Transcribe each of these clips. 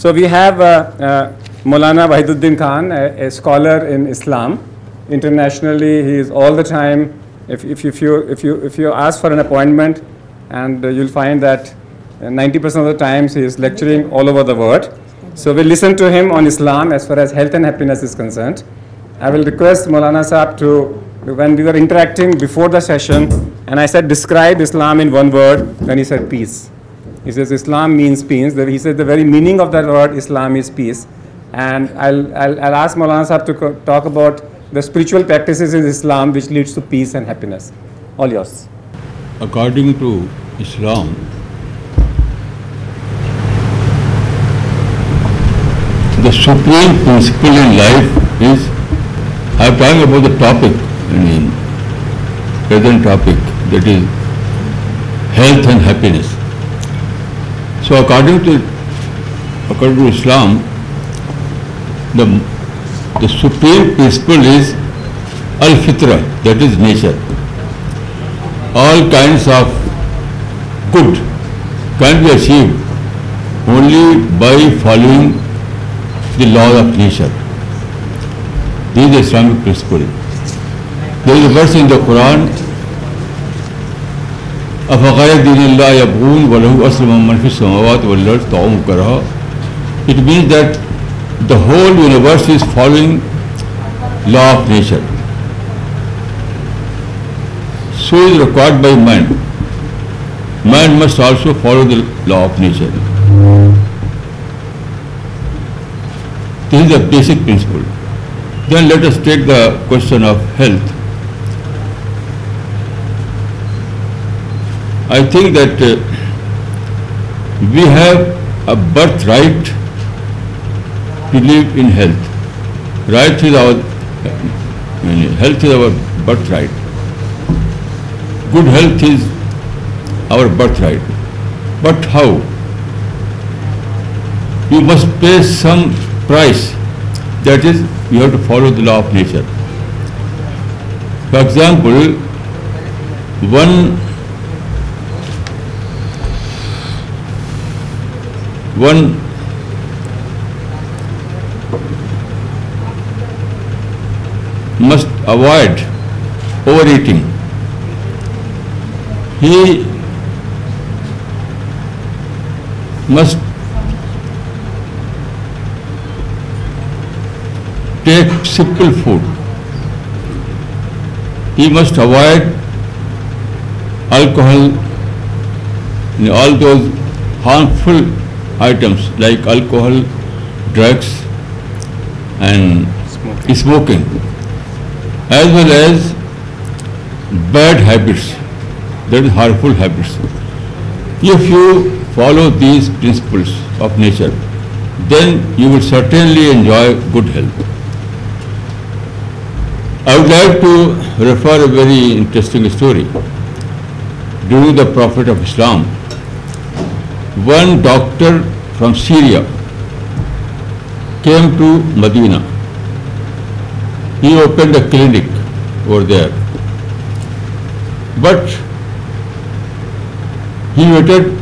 So we have Maulana Wahiduddin Khan, a scholar in Islam. Internationally, he is all the time. If you ask for an appointment, and you'll find that 90% of the times he is lecturing all over the world. So we listen to him on Islam as far as health and happiness is concerned. I will request Maulana Sahab to, when we were interacting before the session, and I said describe Islam in one word, then he said peace. He says Islam means peace. He said the very meaning of that word Islam is peace. And I'll ask Maulana Sahab to talk about the spiritual practices in Islam which leads to peace and happiness. All yours. According to Islam, the supreme principle in life is, I'm talking about the topic, present topic, that is health and happiness. So according to Islam, the supreme principle is al-fitra, that is nature. All kinds of good can be achieved only by following the law of nature. This is the Islamic principle. There is a verse in the Quran, أَفَغَيْرَ دِينِ اللَّهِ يَبْغُونَ وَلَهُ أَسْلَمَ مَنْ فِي السَّمَاوَاتِ وَالْأَرْضِ طَوْعًا وَكَرْهًا. It means that the whole universe is following law of nature. So is required by man. Man must also follow the law of nature. This is the basic principle. Then let us take the question of health. I think that we have a birthright to live in health. Health is our birthright. Good health is our birthright. But how? You must pay some price. That is, you have to follow the law of nature. For example, one must avoid overeating. He must take simple food. He must avoid alcohol, all those harmful items like alcohol, drugs and smoking, as well as bad habits, that is harmful habits. If you follow these principles of nature, then you will certainly enjoy good health. I would like to refer a very interesting story. During the Prophet of Islam, one doctor from Syria came to Medina. He opened a clinic over there. But he waited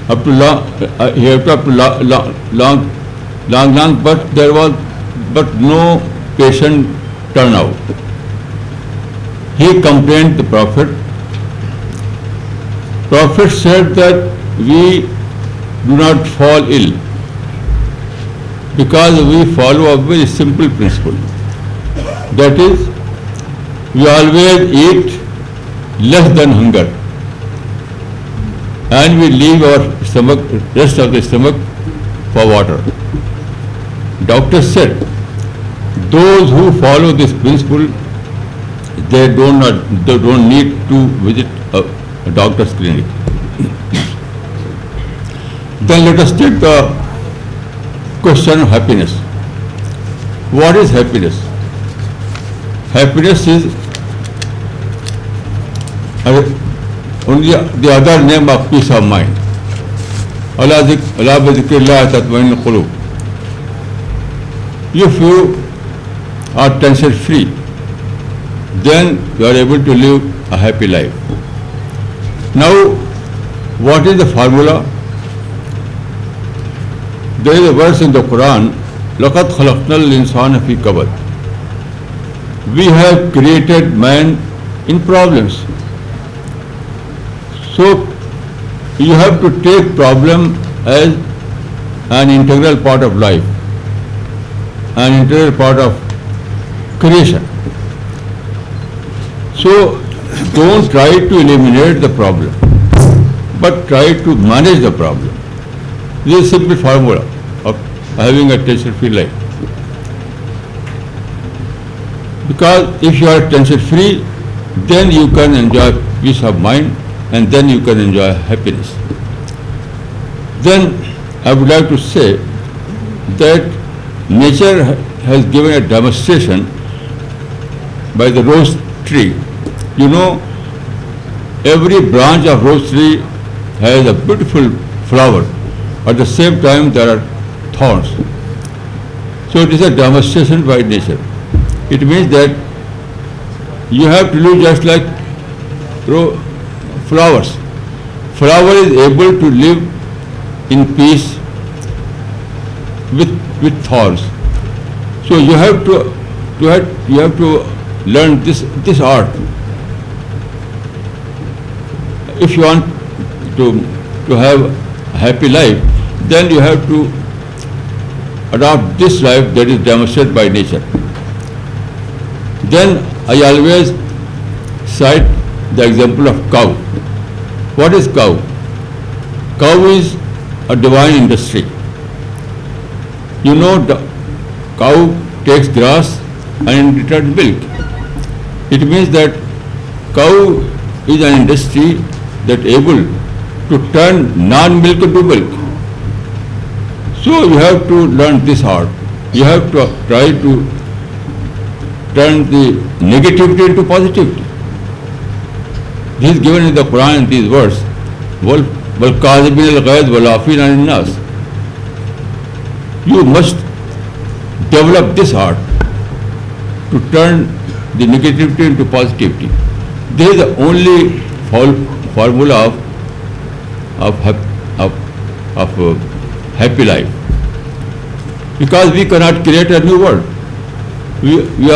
up to long, but there was no patient turn out. He complained to the Prophet. Prophet said that we do not fall ill because we follow a very simple principle. That is, we always eat less than hunger, and we leave our rest of the stomach for water. Doctor said, those who follow this principle, they don't need to visit a doctor's clinic. Then let us take the question of happiness. What is happiness? Happiness is only the other name of peace of mind. Allah bi zikrillah tatma'innul qulub. If you are tension free, then you are able to live a happy life. Now, what is the formula? There is a verse in the Quran, لَقَدْ خَلَقْنَا الْإِنسَانَ فِي كَبَدٍ. We have created man in problems. So you have to take problem as an integral part of life, an integral part of creation. So don't try to eliminate the problem, but try to manage the problem. This is a simple formula of having a tension-free life. Because if you are tension-free, then you can enjoy peace of mind, and then you can enjoy happiness. Then I would like to say that nature has given a demonstration by the rose tree. You know, every branch of rose tree has a beautiful flower. At the same time, there are thorns. So it is a demonstration by nature. It means that you have to live just like flowers. Flower is able to live in peace with thorns. So you have to learn this art. If you want to have a happy life, then you have to adopt this life that is demonstrated by nature. Then I always cite the example of cow. What is cow? Cow is a divine industry. You know, the cow takes grass and returns milk. It means that cow is an industry that is able to turn non-milk into milk. So you have to learn this art. You have to try to turn the negativity into positivity. This is given in the Quran in these words. وَالْقَاذِبِينَ الْغَيْظَ وَالْعَافِينَ عَنِ النَّاسِ. You must develop this art to turn the negativity into positivity. This is the only formula of happy life. Because we cannot create a new world. We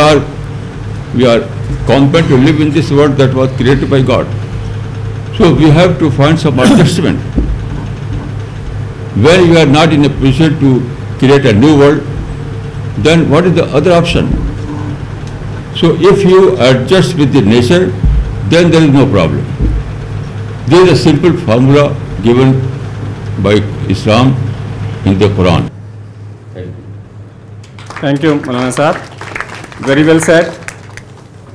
are competent to live in this world that was created by God. So we have to find some adjustment. When you are not in a position to create a new world, then what is the other option? So if you adjust with the nature, then there is no problem. There is a simple formula given by Islam in the Quran. Thank you, Maulana Sahab. Very well said.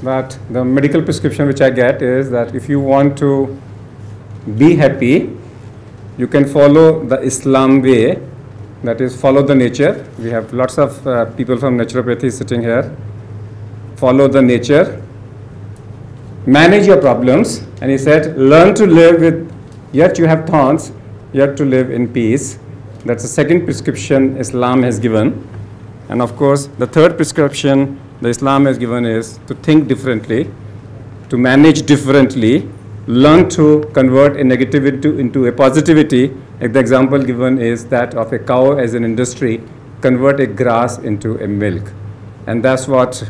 But the medical prescription which I get is that if you want to be happy, you can follow the Islam way, that is follow the nature. We have lots of people from naturopathy sitting here. Follow the nature, manage your problems, and he said learn to live with, yet you have thorns, yet to live in peace. That's the second prescription Islam has given. And of course the third prescription the Islam has given is to think differently, to manage differently, learn to convert a negativity into a positivity. Like the example given is that of a cow as an industry, convert a grass into a milk. And that's what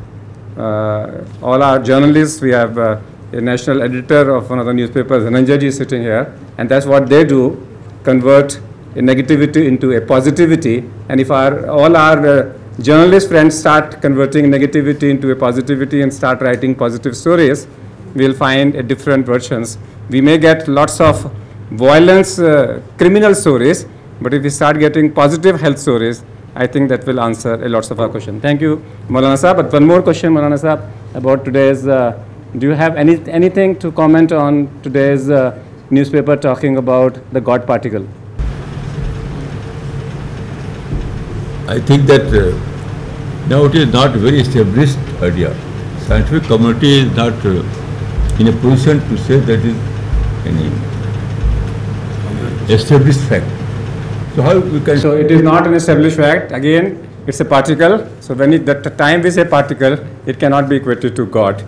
all our journalists, we have a national editor of one of the newspapers, Dhananjay ji, is sitting here, and that's what they do, convert a negativity into a positivity. And if all our journalist friends start converting negativity into a positivity and start writing positive stories, we'll find a different versions. We may get lots of violence, criminal stories, but if we start getting positive health stories, I think that will answer a lots of our questions. Thank you, Maulana Sahab. But one more question, Maulana Sahab, about today's, do you have anything to comment on today's newspaper talking about the God particle? I think that now it is not a very established idea. Scientific community is not in a position to say that is any established fact. So how we can? So it is not an established fact. Again, it's a particle. So when the time we say particle, it cannot be equated to God.